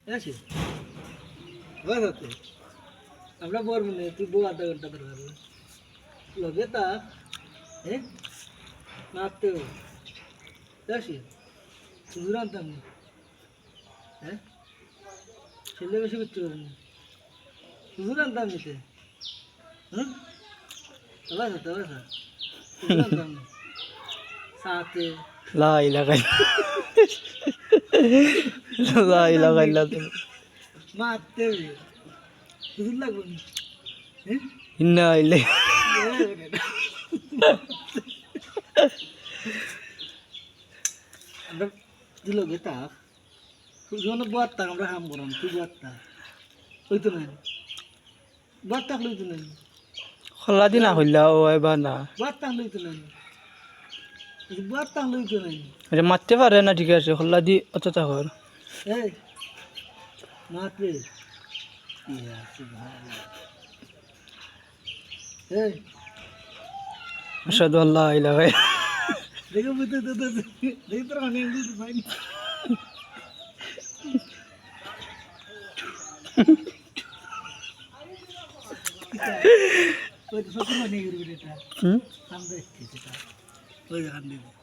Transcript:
আছে বাস আছে আমরা বলবো না তুই বউ আধা ঘন্টা ধরে লগে তা হ্যাঁ নাচতে আছে হুজুর আনতাম হ্যাঁ ছেলে বেশি করতে পারেন হুজুর আনতাম নিতে হুম তবে হুজুর আনতাম সাথে লা ইলাহা লা ইলাহা ইল্লাল্লাহ মারতে হুজুর লাগবে না হ্যাঁ ইন্না ইলাইহি আমরা দিল বেতা যখন বাদ থাক আমরা কাম করাম তুই বাদ থাক ওই তো নাই বাদ থাক লই তো নাই খোলা দিনা হইলা ও এবার না বাদ থাক লই তো নাই বাদ থাক লই তো নাই আরে মারতে পারে না ঠিক আছে খোলা দি অতটা কর এই মারতে ইয়া সুবহানাল্লাহ এই আশহাদু আল্লা ইলাহা দেখো বুঝতে তো দেখি তোর অনেক দূর পাইনি ওই তো সত্যি মানে গিয়ে এটা হুম সামনে এসেছে ওই জায়গা দিয়ে